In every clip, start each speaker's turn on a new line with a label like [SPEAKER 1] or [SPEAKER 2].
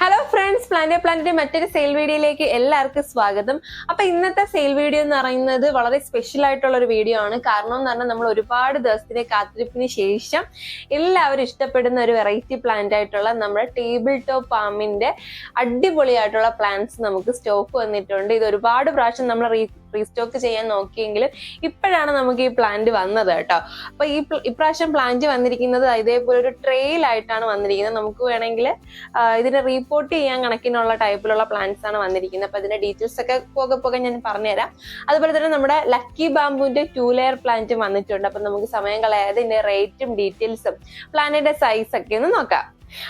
[SPEAKER 1] Hello friends, plant മറ്റൊരു sale വീഡിയോയിലേക്ക് എല്ലാവർക്കും സ്വാഗതം. അപ്പൊ ഇന്നത്തെ സെയിൽ വീഡിയോ എന്ന് പറയുന്നത് വളരെ സ്പെഷ്യൽ ആയിട്ടുള്ള ഒരു വീഡിയോ ആണ്. കാരണം എന്ന് പറഞ്ഞാൽ നമ്മൾ ഒരുപാട് ദിവസത്തിന്റെ കാത്തിരിപ്പിന് ശേഷം എല്ലാവരും ഇഷ്ടപ്പെടുന്ന ഒരു വെറൈറ്റി പ്ലാന്റ് ആയിട്ടുള്ള നമ്മുടെ ടേബിൾ ടോപ്പ് പാമിന്റെ അടിപൊളിയായിട്ടുള്ള പ്ലാന്റ്സ് നമുക്ക് സ്റ്റോക്ക് വന്നിട്ടുണ്ട്. ഇത് ഒരുപാട് പ്രാവശ്യം നമ്മൾ റീസ്റ്റോക്ക് ചെയ്യാൻ നോക്കിയെങ്കിലും ഇപ്പോഴാണ് നമുക്ക് ഈ പ്ലാന്റ് വന്നത് കേട്ടോ. അപ്പൊ ഇപ്രാവശ്യം പ്ലാന്റ് വന്നിരിക്കുന്നത് ഇതേപോലെ ഒരു ട്രെയിലായിട്ടാണ് വന്നിരിക്കുന്നത്. നമുക്ക് വേണമെങ്കിൽ ഇതിനെ റീപോർട്ട് ചെയ്യാൻ കണക്കിനുള്ള ടൈപ്പിലുള്ള പ്ലാന്റ്സ് ആണ് വന്നിരിക്കുന്നത്. അപ്പൊ ഇതിന്റെ ഡീറ്റെയിൽസ് ഒക്കെ പോകെ ഞാൻ പറഞ്ഞുതരാം. അതുപോലെ തന്നെ നമ്മുടെ ലക്കി ബാംബുവിന്റെ 2 ലെയർ പ്ലാന്റ് വന്നിട്ടുണ്ട്. അപ്പൊ നമുക്ക് സമയം കളയാതെ ഇതിന്റെ റേറ്റും ഡീറ്റെയിൽസും പ്ലാന്റിന്റെ സൈസ് ഒക്കെ ഒന്ന് നോക്കാം.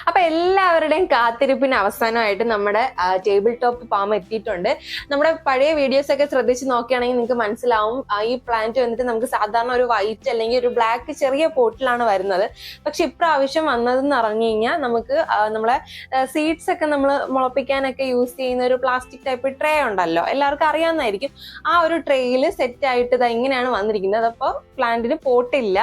[SPEAKER 1] അപ്പൊ എല്ലാവരുടെയും കാത്തിരിപ്പിന് അവസാനമായിട്ട് നമ്മുടെ ടേബിൾ ടോപ്പ് പാം എത്തിയിട്ടുണ്ട്. നമ്മുടെ പഴയ വീഡിയോസ് ഒക്കെ ശ്രദ്ധിച്ച് നോക്കുകയാണെങ്കിൽ നിങ്ങൾക്ക് മനസ്സിലാവും, ഈ പ്ലാന്റ് വന്നിട്ട് നമുക്ക് സാധാരണ ഒരു വൈറ്റ് അല്ലെങ്കിൽ ഒരു ബ്ലാക്ക് ചെറിയ പോട്ടിലാണ് വരുന്നത്. പക്ഷെ ഇപ്രാവശ്യം വന്നതെന്ന് പറഞ്ഞു കഴിഞ്ഞാൽ നമുക്ക് നമ്മളെ സീഡ്സ് ഒക്കെ നമ്മൾ മുളപ്പിക്കാനൊക്കെ യൂസ് ചെയ്യുന്ന ഒരു പ്ലാസ്റ്റിക് ടൈപ്പ് ട്രേ ഉണ്ടല്ലോ, എല്ലാവർക്കും അറിയാവുന്നതായിരിക്കും. ആ ഒരു ട്രേയിൽ സെറ്റ് ആയിട്ട് ഇങ്ങനെയാണ് വന്നിരിക്കുന്നത്. അപ്പോൾ പ്ലാന്റിന് പോട്ടില്ല.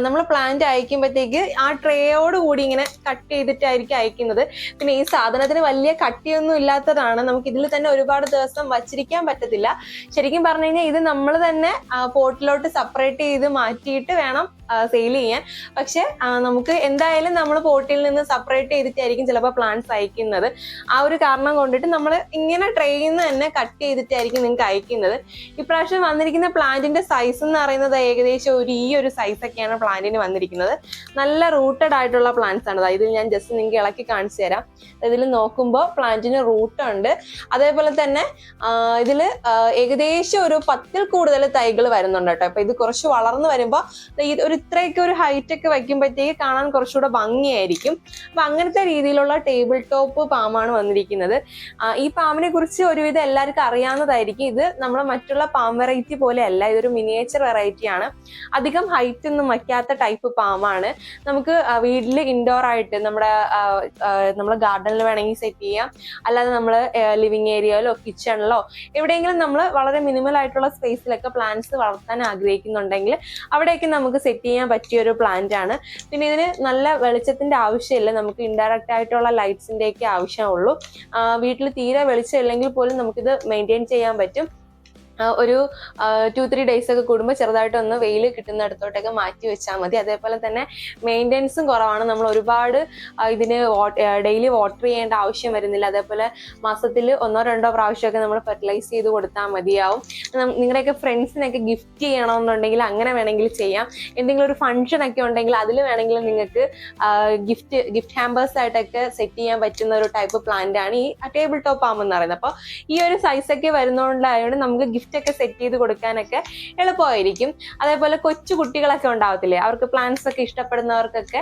[SPEAKER 1] നമ്മൾ പ്ലാന്റ് അയക്കുമ്പോഴത്തേക്ക് ആ ട്രേയോട് കൂടി ഇങ്ങനെ കട്ട് ചെയ്തിട്ടായിരിക്കും അയക്കുന്നത്. പിന്നെ ഈ സാധനത്തിന് വലിയ കട്ടിയൊന്നും ഇല്ലാത്തതാണ്. നമുക്ക് ഇതിൽ തന്നെ ഒരുപാട് ദിവസം വച്ചിരിക്കാൻ പറ്റത്തില്ല. ശരിക്കും പറഞ്ഞു കഴിഞ്ഞാൽ ഇത് നമ്മൾ തന്നെ പോട്ടിലോട്ട് സെപ്പറേറ്റ് ചെയ്ത് മാറ്റിയിട്ട് വേണം സെയിൽ ചെയ്യാൻ. പക്ഷെ നമുക്ക് എന്തായാലും നമ്മൾ പോട്ടിൽ നിന്ന് സെപ്പറേറ്റ് ചെയ്തിട്ടായിരിക്കും ചിലപ്പോൾ പ്ലാന്റ്സ് അയക്കുന്നത്. ആ ഒരു കാരണം കൊണ്ടിട്ട് നമ്മൾ ഇങ്ങനെ ട്രെയിൽ നിന്ന് തന്നെ കട്ട് ചെയ്തിട്ടായിരിക്കും നിങ്ങൾക്ക് അയക്കുന്നത്. ഇപ്രാവശ്യം വന്നിരിക്കുന്ന പ്ലാന്റിന്റെ സൈസ് എന്ന് പറയുന്നത് ഏകദേശം ഈ ഒരു സൈസൊക്കെയാണ് പ്ലാന്റിന് വന്നിരിക്കുന്നത്. നല്ല റൂട്ടഡ് ആയിട്ടുള്ള പ്ലാന്റ്സ് ആണ്. ഇത് ഞാൻ ജസ്റ്റ് നിങ്ങൾക്ക് ഇളക്കി കാണിച്ചു തരാം. ഇതിൽ നോക്കുമ്പോൾ പ്ലാന്റിന് റൂട്ട് ഉണ്ട്. അതേപോലെ തന്നെ ഇതിൽ ഏകദേശം ഒരു 10ൽ കൂടുതൽ തൈകൾ വരുന്നുണ്ട് കേട്ടോ. അപ്പൊ ഇത് കുറച്ച് വളർന്നു വരുമ്പോൾ ഒരു ഇത്രയൊക്കെ ഒരു ഹൈറ്റ് ഒക്കെ വയ്ക്കുമ്പോഴത്തേക്ക് കാണാൻ കുറച്ചുകൂടെ ഭംഗിയായിരിക്കും. അപ്പൊ അങ്ങനത്തെ രീതിയിലുള്ള ടേബിൾ ടോപ്പ് പാമാണ് വന്നിരിക്കുന്നത്. ഈ പാമ്പിനെ കുറിച്ച് ഒരുവിധം എല്ലാവർക്കും അറിയാവുന്നതായിരിക്കും. ഇത് നമ്മളെ മറ്റുള്ള പാം വെറൈറ്റി പോലെ അല്ല, ഇതൊരു മിനിയേച്ചർ വെറൈറ്റി ആണ്. അധികം ഹൈറ്റ് ഒന്നും വയ്ക്കാത്ത ടൈപ്പ് പാമാണ്. നമുക്ക് വീട്ടിൽ ഇൻഡോർ ആയിട്ട് നമ്മുടെ ഗാർഡനിൽ വേണമെങ്കിൽ സെറ്റ് ചെയ്യാം. അല്ലാതെ നമ്മൾ ലിവിങ് ഏരിയയിലോ കിച്ചണിലോ എവിടെയെങ്കിലും നമ്മൾ വളരെ മിനിമൽ ആയിട്ടുള്ള സ്പേസിലൊക്കെ പ്ലാന്റ്സ് വളർത്താൻ ആഗ്രഹിക്കുന്നുണ്ടെങ്കിൽ അവിടെയൊക്കെ നമുക്ക് സെറ്റ് ചെയ്യാൻ പറ്റിയ ഒരു പ്ലാന്റ് ആണ്. പിന്നെ ഇതിന് നല്ല വെളിച്ചത്തിന്റെ ആവശ്യമില്ല. നമുക്ക് ഇൻഡയറക്റ്റ് ആയിട്ടുള്ള ലൈറ്റ്സിന്റെ ഒക്കെ ആവശ്യമുള്ളൂ. വീട്ടിൽ തീരെ വെളിച്ചം ഇല്ലെങ്കിൽ പോലും നമുക്കിത് മെയിൻറ്റെയിൻ ചെയ്യാൻ പറ്റും. ഒരു 2-3 ഡേയ്സ് ഒക്കെ കൂടുമ്പോൾ ചെറുതായിട്ടൊന്ന് വെയിൽ കിട്ടുന്നിടത്തോട്ടൊക്കെ മാറ്റി വെച്ചാൽ മതി. അതേപോലെ തന്നെ മെയിൻ്റെനൻസും കുറവാണ്. നമ്മൾ ഒരുപാട് ഇതിന് ഡെയിലി വാട്ടർ ചെയ്യേണ്ട ആവശ്യം വരുന്നില്ല. അതേപോലെ മാസത്തിൽ 1-2 പ്രാവശ്യമൊക്കെ നമ്മൾ ഫെർട്ടിലൈസ് ചെയ്ത് കൊടുത്താൽ മതിയാവും. നിങ്ങളുടെയൊക്കെ ഫ്രണ്ട്സിനൊക്കെ ഗിഫ്റ്റ് ചെയ്യണമെന്നുണ്ടെങ്കിൽ അങ്ങനെ വേണമെങ്കിൽ ചെയ്യാം. എന്തെങ്കിലും ഒരു ഫംഗ്ഷൻ ഒക്കെ ഉണ്ടെങ്കിൽ അതിൽ വേണമെങ്കിൽ നിങ്ങൾക്ക് ഗിഫ്റ്റ് ഹാമ്പേഴ്സ് ആയിട്ടൊക്കെ സെറ്റ് ചെയ്യാൻ പറ്റുന്ന ഒരു ടൈപ്പ് പ്ലാന്റ് ആണ് ഈ ടേബിൾ ടോപ്പ് പാം എന്ന് പറയുന്നത്. അപ്പോൾ ഈ ഒരു സൈസൊക്കെ വരുന്നതുകൊണ്ടായതുകൊണ്ട് നമുക്ക് ഗിഫ്റ്റ് ഒക്കെ സെറ്റ് ചെയ്ത് കൊടുക്കാനൊക്കെ എളുപ്പമായിരിക്കും. അതേപോലെ കൊച്ചു കുട്ടികളൊക്കെ ഉണ്ടാവത്തില്ലേ, അവർക്ക് പ്ലാന്റ്സ് ഒക്കെ ഇഷ്ടപ്പെടുന്നവർക്കൊക്കെ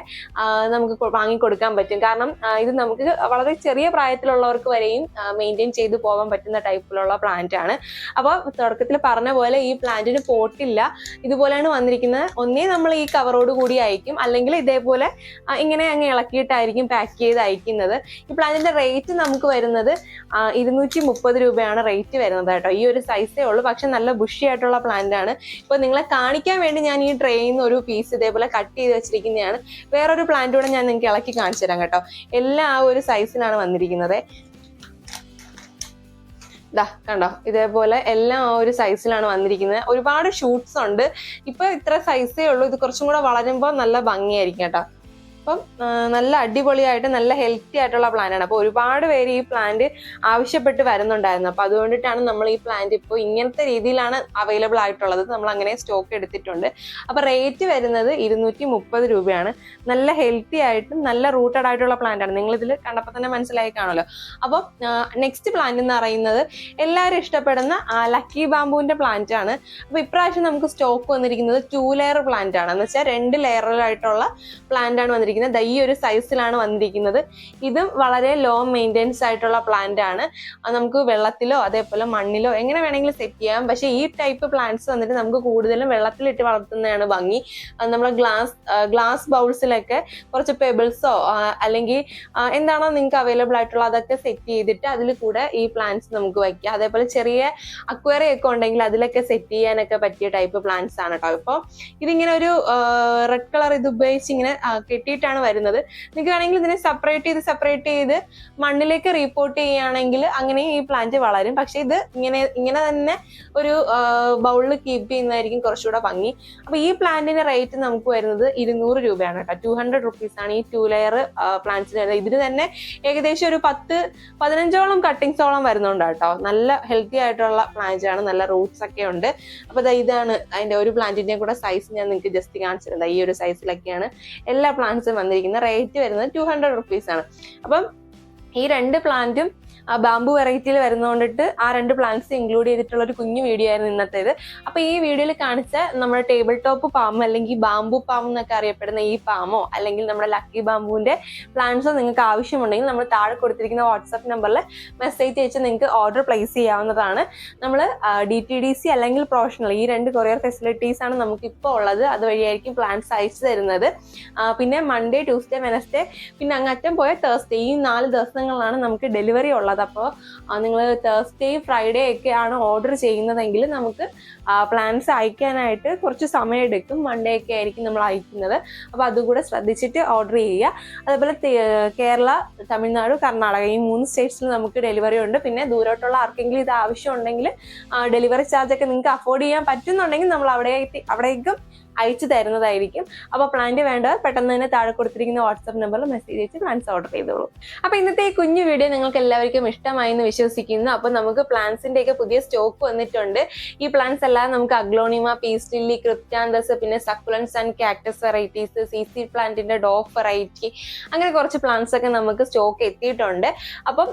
[SPEAKER 1] നമുക്ക് വാങ്ങിക്കൊടുക്കാൻ പറ്റും. കാരണം ഇത് നമുക്ക് വളരെ ചെറിയ പ്രായത്തിലുള്ളവർക്ക് വരെയും മെയിൻറ്റെയിൻ ചെയ്ത് പോകാൻ പറ്റുന്ന ടൈപ്പിലുള്ള പ്ലാന്റ് ആണ്. അപ്പോൾ തുടക്കത്തിൽ പറഞ്ഞ പോലെ ഈ പ്ലാന്റിന് പോട്ടില്ല. ഇതുപോലെയാണ് വന്നിരിക്കുന്നത്. ഒന്നേ നമ്മൾ ഈ കവറോട് കൂടി അയക്കും, അല്ലെങ്കിൽ ഇതേപോലെ ഇങ്ങനെ അങ്ങ് ഇളക്കിയിട്ടായിരിക്കും പാക്ക് ചെയ്ത് അയക്കുന്നത്. ഈ പ്ലാന്റിന്റെ റേറ്റ് നമുക്ക് വരുന്നത് 230 രൂപയാണ് റേറ്റ് വരുന്നത് കേട്ടോ. ഈ ഒരു സൈസേ ഉള്ളൂ. പക്ഷെ നല്ല ബുഷി ആയിട്ടുള്ള പ്ലാന്റ് ആണ്. ഇപ്പൊ നിങ്ങളെ കാണിക്കാൻ വേണ്ടി ഞാൻ ഈ ട്രേയിൽ നിന്ന് ഒരു പീസ് ഇതേപോലെ കട്ട് ചെയ്ത് വെച്ചിരിക്കുന്നതാണ്. വേറൊരു പ്ലാന്റ് കൂടെ ഞാൻ നിങ്ങൾക്ക് ഇളക്കി കാണിച്ചു തരാം കേട്ടോ. എല്ലാം ആ ഒരു സൈസിലാണ് വന്നിരിക്കുന്നത്. കണ്ടോ, ഇതേപോലെ എല്ലാം ആ ഒരു സൈസിലാണ് വന്നിരിക്കുന്നത്. ഒരുപാട് ഷൂട്ട്സ് ഉണ്ട്. ഇപ്പൊ ഇത്ര സൈസേ ഉള്ളൂ. ഇത് കുറച്ചും കൂടെ വളരുമ്പോൾ നല്ല ഭംഗിയായിരിക്കും കേട്ടോ. അപ്പം നല്ല അടിപൊളിയായിട്ട് നല്ല ഹെൽത്തി ആയിട്ടുള്ള പ്ലാന്റ് ആണ്. അപ്പോൾ ഒരുപാട് പേര് ഈ പ്ലാന്റ് ആവശ്യപ്പെട്ട് വരുന്നുണ്ടായിരുന്നു. അപ്പോൾ അതുകൊണ്ടിട്ടാണ് നമ്മൾ ഈ പ്ലാന്റ് ഇപ്പോൾ ഇങ്ങനത്തെ രീതിയിലാണ് അവൈലബിൾ ആയിട്ടുള്ളത്. നമ്മൾ അങ്ങനെ സ്റ്റോക്ക് എടുത്തിട്ടുണ്ട്. അപ്പോൾ റേറ്റ് വരുന്നത് 230 രൂപയാണ്. നല്ല ഹെൽത്തി ആയിട്ടും നല്ല റൂട്ടഡ് ആയിട്ടുള്ള പ്ലാന്റ് ആണ്. നിങ്ങളിതിൽ കണ്ടപ്പോൾ തന്നെ മനസ്സിലായി കാണുമല്ലോ. അപ്പോൾ നെക്സ്റ്റ് പ്ലാന്റ് എന്ന് പറയുന്നത് എല്ലാവരും ഇഷ്ടപ്പെടുന്ന ലക്കി ബാംബുവിന്റെ പ്ലാന്റ് ആണ്. അപ്പോൾ ഇപ്രാവശ്യം നമുക്ക് സ്റ്റോക്ക് വന്നിരിക്കുന്നത് 2 ലെയർ പ്ലാന്റ് ആണ്. എന്ന് വെച്ചാൽ 2 ലെയറിലായിട്ടുള്ള പ്ലാന്റ് ആണ് വന്നിരിക്കുന്നത്. ഈ ഒരു സൈസിലാണ് വന്നിരിക്കുന്നത്. ഇതും വളരെ ലോ മെയിൻ്റെനൻസ് ആയിട്ടുള്ള പ്ലാന്റ് ആണ്. നമുക്ക് വെള്ളത്തിലോ അതേപോലെ മണ്ണിലോ എങ്ങനെ വേണമെങ്കിലും സെറ്റ് ചെയ്യാം. പക്ഷേ ഈ ടൈപ്പ് പ്ലാന്റ്സ് വന്നിട്ട് നമുക്ക് കൂടുതലും വെള്ളത്തിലിട്ട് വളർത്തുന്നതാണ് ഭംഗി. നമ്മൾ ഗ്ലാസ് ബൗൾസിലൊക്കെ കുറച്ച് പെബിൾസോ അല്ലെങ്കിൽ എന്താണോ നിങ്ങൾക്ക് അവൈലബിൾ ആയിട്ടുള്ള അതൊക്കെ സെറ്റ് ചെയ്തിട്ട് അതിൽ കൂടെ ഈ പ്ലാന്റ്സ് നമുക്ക് വയ്ക്കാം. അതേപോലെ ചെറിയ അക്വേറിയം ഒക്കെ ഉണ്ടെങ്കിൽ അതിലൊക്കെ സെറ്റ് ചെയ്യാനൊക്കെ പറ്റിയ ടൈപ്പ് പ്ലാന്റ്സ് ആണ് കേട്ടോ. ഇപ്പോൾ ഇതിങ്ങനെ ഒരു റെഡ് കളർ ഇത് ഉപയോഗിച്ച് ഇങ്ങനെ കെട്ടിയിട്ട് ആയിട്ടാണ് വരുന്നത്. നിങ്ങൾക്ക് വേണമെങ്കിൽ ഇതിനെ സെപ്പറേറ്റ് ചെയ്ത് മണ്ണിലേക്ക് റീപോർട്ട് ചെയ്യുകയാണെങ്കിൽ അങ്ങനെ ഈ പ്ലാന്റ് വളരും. പക്ഷെ ഇത് ഇങ്ങനെ തന്നെ ഒരു ബൗളിൽ കീപ്പ് ചെയ്യുന്നതായിരിക്കും കുറച്ചുകൂടെ ഭംഗി. അപ്പൊ ഈ പ്ലാന്റിന്റെ റേറ്റ് നമുക്ക് വരുന്നത് 200 രൂപയാണ് കേട്ടോ. 200 റുപ്പീസ് ആണ് ഈ 2 ലെയർ പ്ലാന്റ്സിന് വരുന്നത്. ഇതിന് തന്നെ ഏകദേശം ഒരു 10-15ഓളം കട്ടിങ്സോളം വരുന്നുണ്ട് കേട്ടോ. നല്ല ഹെൽത്തി ആയിട്ടുള്ള പ്ലാന്റ് ആണ്, നല്ല റൂട്ട്സ് ഒക്കെ ഉണ്ട്. അപ്പൊ ഇതാണ് അതിന്റെ ഒരു പ്ലാന്റിന്റെയും കൂടെ സൈസ് ഞാൻ നിങ്ങൾക്ക് ജസ്റ്റ് കാണിച്ചിരുന്നത്. ഈ ഒരു സൈസിലൊക്കെയാണ് എല്ലാ പ്ലാന്റ്സും വന്നിരിക്കുന്നത്. റേറ്റ് വരുന്നത് 200 റുപ്പീസ് ആണ്. അപ്പം ഈ 2 പ്ലാന്റും ബാംബു വെറൈറ്റിയിൽ വരുന്നതുകൊണ്ടിട്ട് ആ 2 പ്ലാന്റ്സ് ഇൻക്ലൂഡ് ചെയ്തിട്ടുള്ള ഒരു കുഞ്ഞു വീഡിയോ ആയിരുന്നു ഇന്നത്തേത്. അപ്പൊ ഈ വീഡിയോയിൽ കാണിച്ച നമ്മുടെ ടേബിൾ ടോപ്പ് പാം അല്ലെങ്കിൽ ബാംബു പാം എന്നൊക്കെ അറിയപ്പെടുന്ന ഈ പാമോ അല്ലെങ്കിൽ നമ്മുടെ ലക്കി ബാംബുവിന്റെ പ്ലാന്റ്സോ നിങ്ങൾക്ക് ആവശ്യമുണ്ടെങ്കിൽ നമ്മൾ താഴെ കൊടുത്തിരിക്കുന്ന വാട്സ്ആപ്പ് നമ്പറിൽ മെസ്സേജ് അയച്ച് നിങ്ങൾക്ക് ഓർഡർ പ്ലേസ് ചെയ്യാവുന്നതാണ്. നമ്മൾ DTDC അല്ലെങ്കിൽ പ്രൊഫഷണൽ ഈ 2 കൊറിയർ ഫെസിലിറ്റീസ് ആണ് നമുക്ക് ഇപ്പോൾ ഉള്ളത്. അതുവഴിയായിരിക്കും പ്ലാന്റ്സ് അയച്ചു തരുന്നത്. പിന്നെ മൺഡേ, ട്യൂസ്ഡേ, വെനസ്ഡേ, പിന്നെ അങ്ങറ്റം പോയ തേഴ്സ്ഡേ, ഈ 4 ദിവസങ്ങളിലാണ് നമുക്ക് ഡെലിവറി ഉള്ളത്. അപ്പോൾ നിങ്ങൾ തേഴ്സ്ഡേയും ഫ്രൈഡേ ഒക്കെ ആണ് ഓർഡർ ചെയ്യുന്നതെങ്കിൽ നമുക്ക് പ്ലാന്റ്സ് അയക്കാനായിട്ട് കുറച്ച് സമയം എടുക്കും. മൺഡേ ഒക്കെ ആയിരിക്കും നമ്മൾ അയക്കുന്നത്. അപ്പോൾ അതുകൂടെ ശ്രദ്ധിച്ചിട്ട് ഓർഡർ ചെയ്യുക. അതേപോലെ കേരള, തമിഴ്നാട്, കർണാടക ഈ 3 സ്റ്റേറ്റ്സിൽ നമുക്ക് ഡെലിവറി ഉണ്ട്. പിന്നെ ദൂരോട്ടുള്ള ആർക്കെങ്കിലും ഇത് ആവശ്യമുണ്ടെങ്കിൽ ഡെലിവറി ചാർജ് ഒക്കെ നിങ്ങൾക്ക് അഫോർഡ് ചെയ്യാൻ പറ്റുന്നുണ്ടെങ്കിൽ നമ്മൾ അവിടേക്കും അയച്ചു തരുന്നതായിരിക്കും. അപ്പോൾ പ്ലാന്റ് വേണ്ടവർ പെട്ടെന്ന് തന്നെ താഴെ കൊടുത്തിരിക്കുന്ന വാട്സ്ആപ്പ് നമ്പറിൽ മെസ്സേജ് അയച്ച് പ്ലാന്റ്സ് ഓർഡർ ചെയ്തോളൂ. അപ്പോൾ ഇന്നത്തെ ഈ കുഞ്ഞു വീഡിയോ നിങ്ങൾക്ക് എല്ലാവർക്കും ഇഷ്ടമായി എന്ന് വിശ്വസിക്കുന്നു. അപ്പോൾ നമുക്ക് പ്ലാന്റ്സിന്റെ ഒക്കെ പുതിയ സ്റ്റോക്ക് വന്നിട്ടുണ്ട്. ഈ പ്ലാന്റ്സ് എല്ലാം നമുക്ക് അഗ്ലോണിമ, പീസ് ലില്ലി, ക്രിപ്റ്റാന്തസ്, പിന്നെ succulents and cactus varieties, CC പ്ലാന്റിന്റെ ഡോഫ് വെറൈറ്റി, അങ്ങനെ കുറച്ച് പ്ലാന്റ്സ് ഒക്കെ നമുക്ക് സ്റ്റോക്ക് എത്തിയിട്ടുണ്ട്. അപ്പം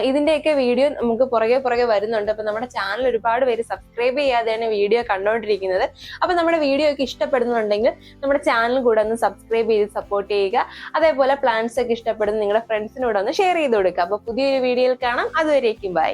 [SPEAKER 1] ഇതിന്റെയൊക്കെ വീഡിയോ നമുക്ക് പുറകെ വരുന്നുണ്ട്. അപ്പം നമ്മുടെ ചാനൽ ഒരുപാട് പേര് സബ്സ്ക്രൈബ് ചെയ്യാതെയാണ് വീഡിയോ കണ്ടുകൊണ്ടിരിക്കുന്നത്. അപ്പം നമ്മുടെ വീഡിയോ ഒക്കെ ഇഷ്ടപ്പെടുന്നുണ്ടെങ്കിൽ നമ്മുടെ ചാനൽ കൂടെ ഒന്ന് സബ്സ്ക്രൈബ് ചെയ്ത് സപ്പോർട്ട് ചെയ്യുക. അതേപോലെ പ്ലാന്റ്സ് ഒക്കെ ഇഷ്ടപ്പെടുന്ന നിങ്ങളുടെ ഫ്രണ്ട്സിനോട് ഒന്ന് ഷെയർ ചെയ്ത് കൊടുക്കുക. അപ്പോൾ പുതിയൊരു വീഡിയോയിൽ കാണാം. അതുവരേക്കും ബൈ.